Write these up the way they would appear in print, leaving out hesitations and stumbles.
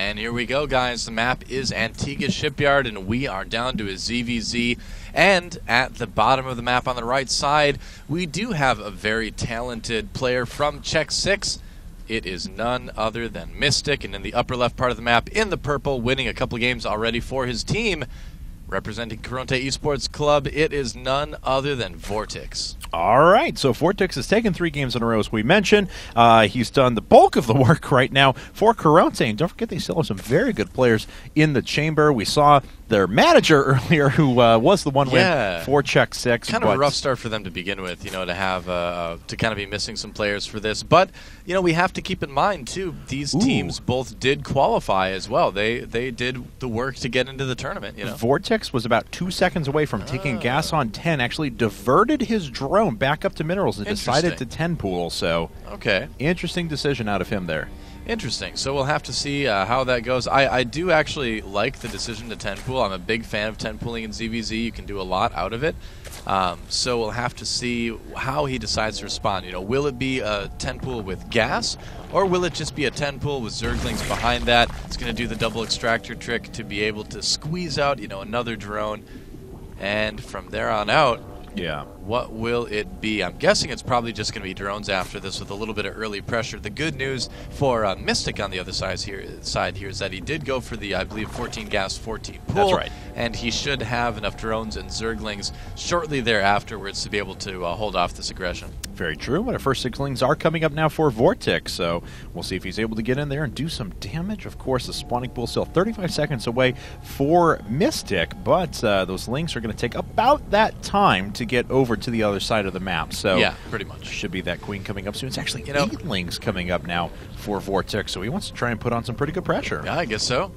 And here we go, guys. The map is Antiga Shipyard, and we are down to a ZVZ. And at the bottom of the map on the right side, we do have a very talented player from CheckSix. It is none other than Mystic, and in the upper left part of the map, in the purple, winning a couple games already for his team, representing Karont3 Esports Club, it is none other than Vortex. All right, so Vortex has taken 3 games in a row, as we mentioned. He's done the bulk of the work right now for Karont3, and don't forget they still have some very good players in the chamber. We saw their manager earlier, who was the one win for CheckSix. Kind of a rough start for them to begin with, you know, to have to kind of be missing some players for this. But you know, we have to keep in mind too, these teams both did qualify as well. They did the work to get into the tournament. You know, Vortex was about 2 seconds away from taking gas on 10. Actually, diverted his drone back up to minerals and decided to 10 pool. So interesting decision out of him there. Interesting. So we'll have to see how that goes. I do actually like the decision to 10 pool. I'm a big fan of 10 pooling in ZVZ. You can do a lot out of it. So we'll have to see how he decides to respond. You know, will it be a 10 pool with gas, or will it just be a 10 pool with Zerglings behind that? It's going to do the double extractor trick to be able to squeeze out, you know, another drone. And from there on out, what will it be? I'm guessing it's probably just going to be drones after this with a little bit of early pressure. The good news for Mystic on the other side here is that he did go for the, I believe, 14 gas, 14 pool. That's right. And he should have enough drones and Zerglings shortly thereafterwards to be able to hold off this aggression. Very true. But our first Zerglings are coming up now for Vortex, so we'll see if he's able to get in there and do some damage. Of course, the spawning pool still 35 seconds away for Mystic, but those links are going to take about that time to get over to the other side of the map. So yeah, pretty much. Should be that queen coming up soon. It's actually 8 links coming up now for Vortex, so he wants to try and put on some pretty good pressure. Yeah, I guess so.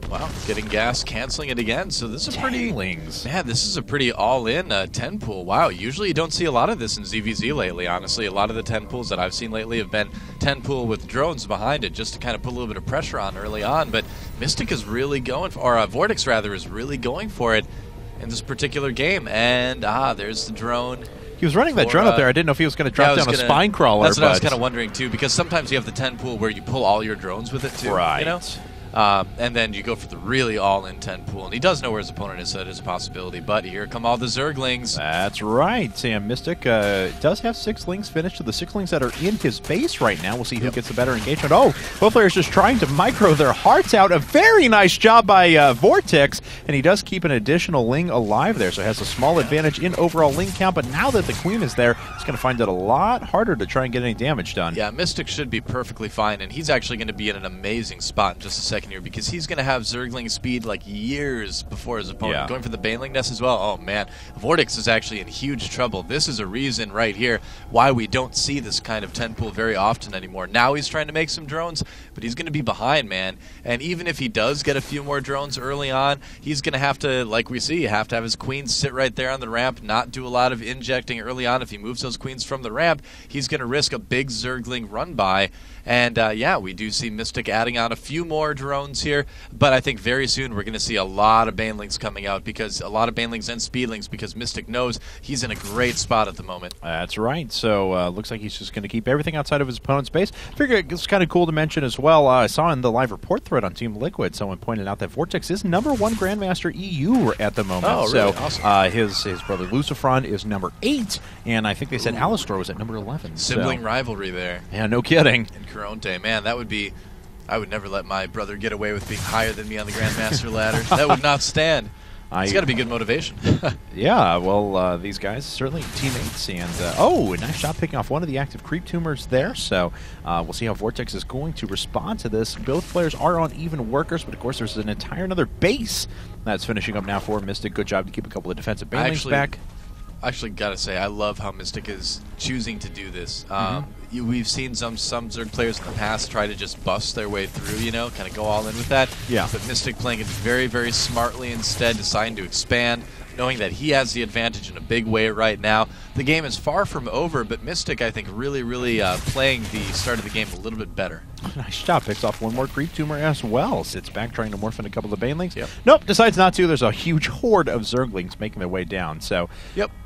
Wow, getting gas, canceling it again. So this is a pretty, man, this is a pretty all-in 10 pool. Wow, usually you don't see a lot of this in ZVZ lately, honestly. A lot of the 10 pools that I've seen lately have been 10 pool with drones behind it, just to kind of put a little bit of pressure on early on. But Mystic is really going for, or Vortex rather, is really going for it in this particular game. And there's the drone. He was running that drone up there. I didn't know if he was going to drop down a spine crawler. That's what I was kind of wondering too, because sometimes you have the 10 pool where you pull all your drones with it too. Right. You know? And then you go for the really all-in 10 pool. And he does know where his opponent is, so that is a possibility. But here come all the Zerglings. That's right. Sam Mystic does have 6 links finished. So the 6 links that are in his base right now. We'll see who gets the better engagement. Oh, both players just trying to micro their hearts out. A very nice job by Vortex. And he does keep an additional ling alive there. So has a small advantage in overall ling count. But now that the queen is there, it's going to find it a lot harder to try and get any damage done. Yeah, Mystic should be perfectly fine. And he's actually going to be in an amazing spot in just a second here, because he's going to have Zergling speed like years before his opponent. Going for the Baneling Nest as well. Oh man, Vortex is actually in huge trouble. This is a reason right here why we don't see this kind of 10 pool very often anymore. Now he's trying to make some drones, but he's going to be behind, man. And even if he does get a few more drones early on, he's going to have to, like we see, have to have his queens sit right there on the ramp, not do a lot of injecting early on. If he moves those queens from the ramp, he's going to risk a big Zergling run by. And yeah, we do see Mystic adding on a few more drones here, but I think very soon we're going to see a lot of Banelings coming out, because a lot of Banelings and Speedlings, because Mystic knows he's in a great spot at the moment. That's right. So looks like he's just going to keep everything outside of his opponent's base. Figure it's kind of cool to mention as well. I saw in the live report thread on Team Liquid, someone pointed out that Vortex is #1 Grandmaster EU at the moment. Oh, really? So awesome. His brother Lucifron is number 8, and I think they said Alistor was at number 11. Sibling rivalry there. Yeah, no kidding. And Karont3, man, that would be... I would never let my brother get away with being higher than me on the Grandmaster ladder. That would not stand. It's got to be good motivation. Yeah, well, these guys certainly teammates. And oh, a nice shot picking off one of the active creep tumors there. So we'll see how Vortex is going to respond to this. Both players are on even workers, but of course there's an entire another base that's finishing up now for Mystic. Good job to keep a couple of defensive banelings back. Actually, gotta say, I love how Mystic is choosing to do this. We've seen some Zerg players in the past try to just bust their way through, you know, kind of go all in with that. Yeah. But Mystic playing it very, very smartly instead, deciding to expand, knowing that he has the advantage in a big way right now. The game is far from over, but Mystic, I think, really, really playing the start of the game a little bit better. Nice shot. Picks off one more creep tumor as well. Sits back trying to morph in a couple of banelings. Nope, decides not to. There's a huge horde of Zerglings making their way down. So,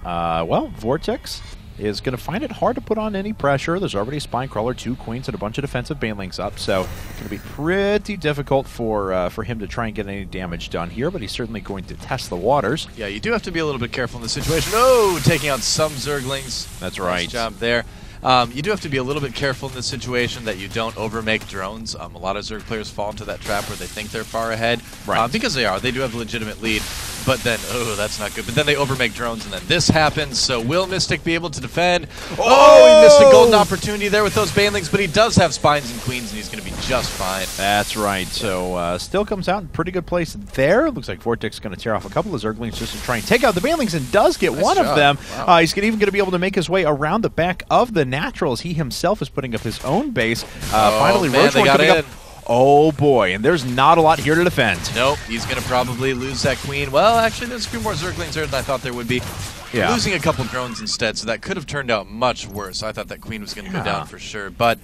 well, Vortex is going to find it hard to put on any pressure. There's already a Spine Crawler, 2 Queens, and a bunch of defensive Banelings up, so it's going to be pretty difficult for him to try and get any damage done here, but he's certainly going to test the waters. Yeah, you do have to be a little bit careful in this situation. Oh, taking out some Zerglings. That's right. Nice job there. You do have to be a little bit careful in this situation that you don't overmake drones. A lot of Zerg players fall into that trap where they think they're far ahead. Right. Because they are. They do have a legitimate lead. But then, oh, that's not good. But then they overmake drones, and then this happens. So will Mystic be able to defend? Oh, he missed a golden opportunity there with those Banelings, but he does have Spines and Queens, and he's going to be just fine. That's right. So still comes out in pretty good place there. Looks like Vortex is going to tear off a couple of Zerglings just to try and take out the Banelings, and does get one of them. Wow. He's even going to be able to make his way around the back of the Natural as he himself is putting up his own base. Finally, Roach they got coming up. Oh boy, and there's not a lot here to defend. Nope, he's going to probably lose that Queen. Well, actually, there's a few more Zerglings there than I thought there would be. Yeah. Losing a couple drones instead, so that could have turned out much worse. I thought that Queen was going to go down for sure, but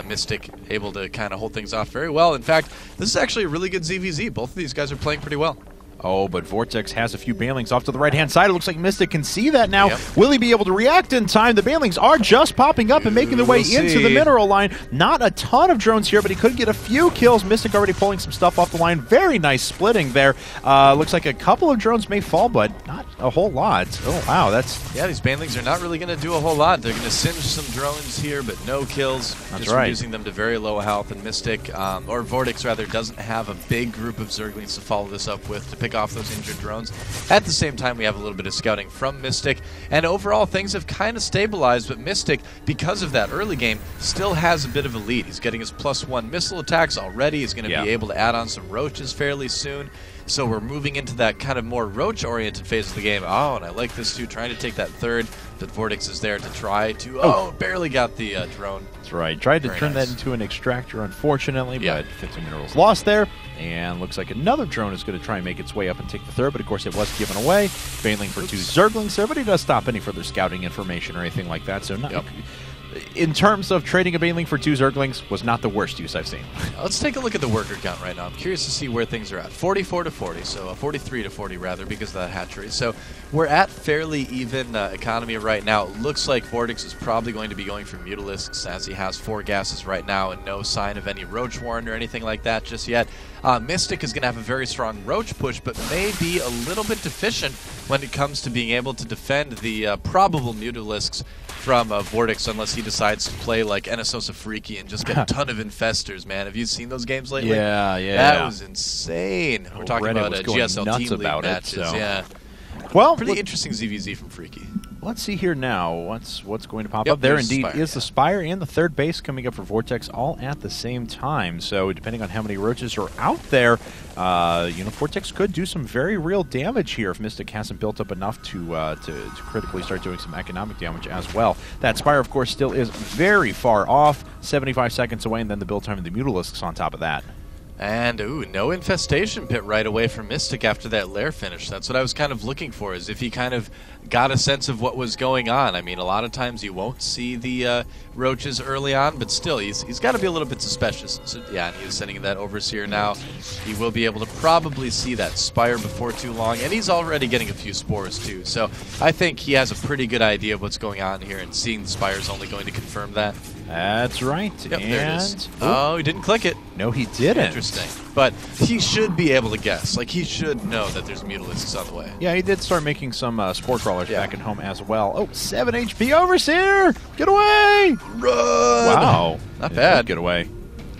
Mystic able to kind of hold things off very well. In fact, this is actually a really good ZVZ. Both of these guys are playing pretty well. Oh, but Vortex has a few Banelings off to the right-hand side. It looks like Mystic can see that now. Yep. Will he be able to react in time? The Banelings are just popping up and making their way into the mineral line. Not a ton of drones here, but he could get a few kills. Mystic already pulling some stuff off the line. Very nice splitting there. Looks like a couple of drones may fall, but not a whole lot. Oh, wow. Yeah, these Banelings are not really going to do a whole lot. They're going to singe some drones here, but no kills. That's just right. reducing them to very low health. And Mystic, or Vortex rather, doesn't have a big group of Zerglings to follow this up with to pick off those injured drones. At the same time, we have a little bit of scouting from Mystic, and overall things have kind of stabilized, but Mystic, because of that early game, still has a bit of a lead. He's getting his +1 missile attacks already. He's going to be able to add on some Roaches fairly soon. So we're moving into that kind of more Roach-oriented phase of the game. Oh, and I like this too, trying to take that third, but Vortex is there to try to... barely got the drone. That's right. Tried to turn that into an extractor, unfortunately, but 15 minerals lost there. And looks like another drone is going to try and make its way up and take the third, but of course it was given away. Baneling for 2 Zerglings there, but he does stop any further scouting information or anything like that, so not... In terms of trading a Baneling for 2 Zerglings, was not the worst use I've seen. Let's take a look at the worker count right now. I'm curious to see where things are at. 44 to 40, so 43 to 40 rather, because of that hatchery. So we're at fairly even economy right now. It looks like Vortex is probably going to be going for Mutalisks, as he has 4 gases right now and no sign of any Roach Warren or anything like that just yet. Mystic is going to have a very strong Roach push, but may be a little bit deficient when it comes to being able to defend the probable Mutalisks from Vortex, unless he decides to play like NSOSA Freaky and just get a ton of Infestors, man. Have you seen those games lately? Yeah. That was insane. We're talking about GSL Team League matches. Yeah. Well, pretty interesting ZVZ from Freaky. Let's see here now. What's going to pop up? There indeed is the Spire and the third base coming up for Vortex all at the same time. So depending on how many Roaches are out there, Vortex could do some very real damage here if Mystic hasn't built up enough to critically start doing some economic damage as well. That Spire, of course, still is very far off, 75 seconds away, and then the build time of the Mutalisks on top of that. And, no infestation pit right away from Mystic after that lair finish. That's what I was kind of looking for, is if he kind of got a sense of what was going on. I mean, a lot of times you won't see the Roaches early on, but still, he's got to be a little bit suspicious. So, yeah, and he's sending that Overseer now. He will be able to probably see that Spire before too long, and he's already getting a few Spores, too. So I think he has a pretty good idea of what's going on here, and seeing the Spire is only going to confirm that. That's right. Yep, and there it is. Oh, he didn't click it. No, he didn't. Interesting. But he should be able to guess. Like, he should know that there's Mutalisks on the way. Yeah, he did start making some Spore Crawlers back at home as well. Oh, 7 HP Overseer! Get away! Run! Wow. Not bad. Get away.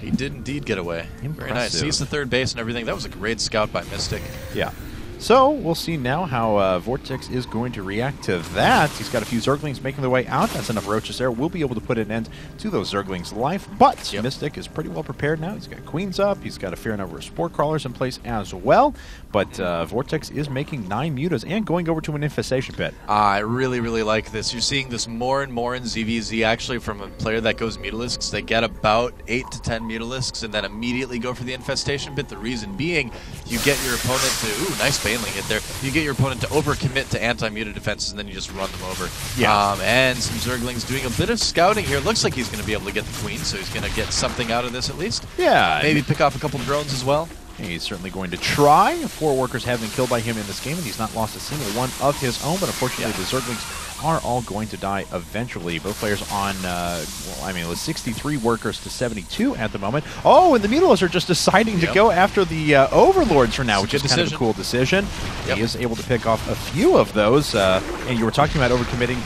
He did indeed get away. Impressive. Very nice. Sees the third base and everything. That was a great scout by Mystic. Yeah. So we'll see now how Vortex is going to react to that. He's got a few Zerglings making their way out. That's enough Roaches there. We'll be able to put an end to those Zerglings' life. But Mystic is pretty well prepared now. He's got Queens up. He's got a fair number of Spore Crawlers in place as well. But Vortex is making 9 Mutas and going over to an Infestation Pit. I really, really like this. You're seeing this more and more in ZVZ, actually, from a player that goes Mutalisks. They get about 8 to 10 Mutalisks and then immediately go for the Infestation Pit. The reason being, you get your opponent to... Ooh, nice Baneling hit there. You get your opponent to overcommit to anti-muta defenses, and then you just run them over. Yeah. And some Zerglings doing a bit of scouting here. Looks like he's going to be able to get the Queen, so he's going to get something out of this at least. Yeah. Maybe pick off a couple drones as well. He's certainly going to try. 4 workers have been killed by him in this game, and he's not lost a single one of his own, but unfortunately the Zerglings are all going to die eventually. Both players on, it was 63 workers to 72 at the moment. Oh, and the Mutalists are just deciding to go after the Overlords for now, which is kind of a cool decision. He is able to pick off a few of those. And you were talking about overcommitting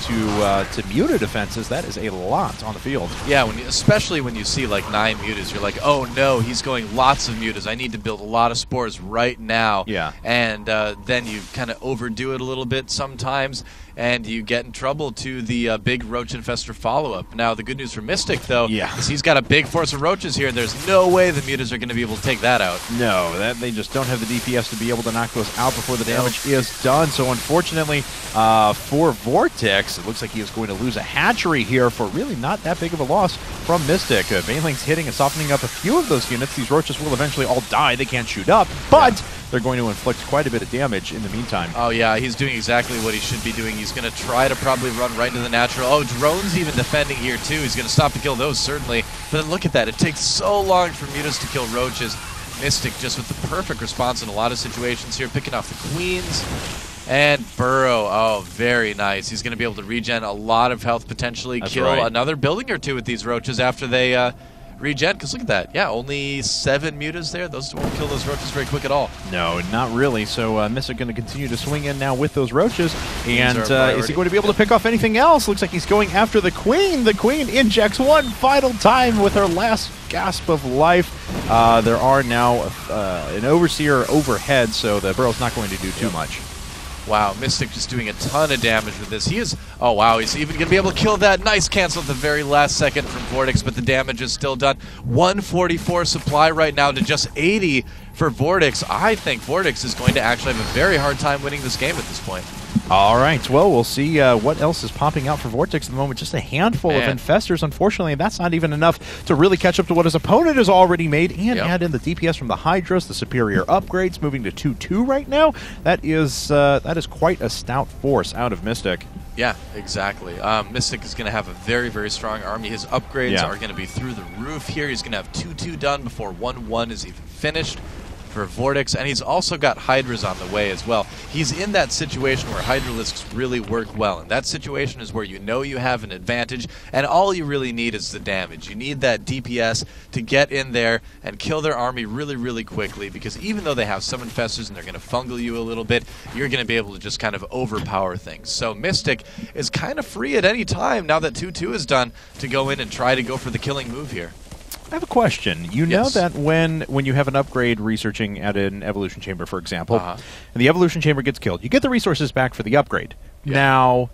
to Muta defenses. That is a lot on the field. Yeah, especially when you see like 9 Mutas, you're like, oh no, he's going lots of Mutas. I need to build a lot of spores right now. Yeah. And then you kind of overdo it a little bit sometimes, and you get in trouble to the big Roach Infestor follow-up. Now, the good news for Mystic, though, is he's got a big force of Roaches here, and there's no way the Mutas are going to be able to take that out. No, they just don't have the DPS to be able to knock those out before the damage is done. So, unfortunately, for Vortex, it looks like he is going to lose a hatchery here for really not that big of a loss from Mystic. Baneling's hitting and softening up a few of those units. These Roaches will eventually all die. They can't shoot up, but they're going to inflict quite a bit of damage in the meantime. Oh, yeah, he's doing exactly what he should be doing. He's going to try to probably run right into the natural. Oh, Drone's even defending here, too. He's going to stop to kill those, certainly. But then look at that. It takes so long for Mutas to kill Roaches. Mystic just with the perfect response in a lot of situations here, picking off the Queens. And Burrow, oh, very nice. He's going to be able to regen a lot of health, potentially kill another building or two with these Roaches after they regen, because look at that. Yeah, only 7 Mutas there. Those won't kill those Roaches very quick at all. No, not really. So Mystic going to continue to swing in now with those Roaches. And is he going to be able to pick off anything else? Looks like he's going after the Queen. The Queen injects one final time with her last gasp of life. There are now an Overseer overhead, so the Burrow's not going to do too much. Wow, Mystic just doing a ton of damage with this. He is, oh wow, he's even going to be able to kill that. Nice cancel at the very last second from Vortex, but the damage is still done. 144 supply right now to just 80 for Vortex. I think Vortex is going to actually have a very hard time winning this game at this point. All right, well, we'll see what else is popping out for Vortex at the moment. Just a handful of Infestors, unfortunately, and that's not even enough to really catch up to what his opponent has already made, and add in the DPS from the Hydras, the superior upgrades, moving to 2-2 right now. That is quite a stout force out of Mystic. Yeah, exactly. Mystic is going to have a very, very strong army. His upgrades are going to be through the roof here. He's going to have 2-2 done before 1-1 is even finished for Vortex, and he's also got Hydras on the way as well. He's in that situation where Hydralisks really work well, and that situation is where you know you have an advantage, and all you really need is the damage. You need that DPS to get in there and kill their army really, really quickly, because even though they have some Infestors and they're going to fungal you a little bit, you're going to be able to just kind of overpower things. So Mystic is kind of free at any time, now that 2-2 is done, to go in and try to go for the killing move here. I have a question. You know that when you have an upgrade researching at an evolution chamber, for example, and the evolution chamber gets killed, you get the resources back for the upgrade. Now,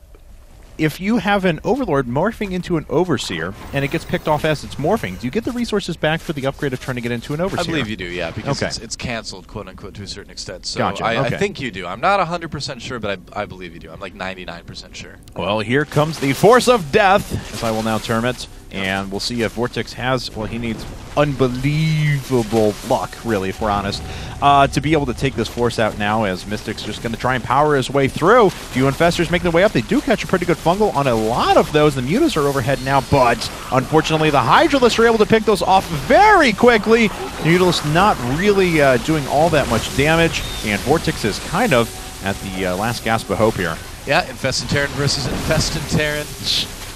if you have an Overlord morphing into an Overseer, and it gets picked off as it's morphing, do you get the resources back for the upgrade of turning it into an Overseer? I believe you do, yeah, because it's canceled, quote-unquote, to a certain extent. So gotcha. I think you do. I'm not 100% sure, but I believe you do. I'm like 99% sure. Well, here comes the Force of Death, as I will now term it. And we'll see if Vortex has, well, he needs unbelievable luck, really, if we're honest, to be able to take this force out now, as Mystic's just going to try and power his way through. Few Infestors make their way up. They do catch a pretty good fungal on a lot of those. The Mutas are overhead now, but unfortunately the Hydralisks are able to pick those off very quickly. Mutalisk not really doing all that much damage, and Vortex is kind of at the last gasp of hope here. Yeah, Infested Terran versus Infested Terran.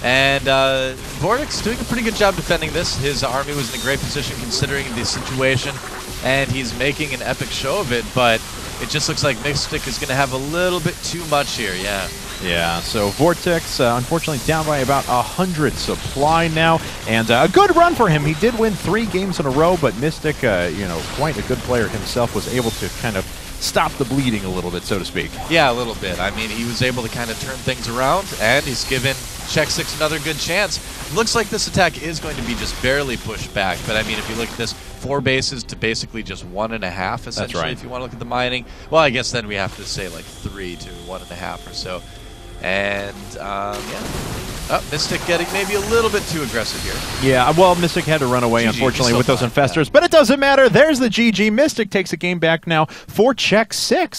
And Vortex doing a pretty good job defending this. His army was in a great position considering the situation, and he's making an epic show of it, but it just looks like Mystic is going to have a little bit too much here, Yeah, so Vortex, unfortunately, down by about 100 supply now, and a good run for him. He did win 3 games in a row, but Mystic, quite a good player himself, was able to kind of stop the bleeding a little bit, so to speak. Yeah, a little bit. I mean, he was able to kind of turn things around, and he's given CheckSix another good chance. Looks like this attack is going to be just barely pushed back, but I mean, if you look at this, 4 bases to basically just 1.5, essentially, that's right. If you want to look at the mining. Well, I guess then we have to say like 3 to 1.5 or so. And, Mystic getting maybe a little bit too aggressive here. Yeah, well, Mystic had to run away, unfortunately, with those Infestors, but it doesn't matter. There's the GG. Mystic takes the game back now for CheckSix.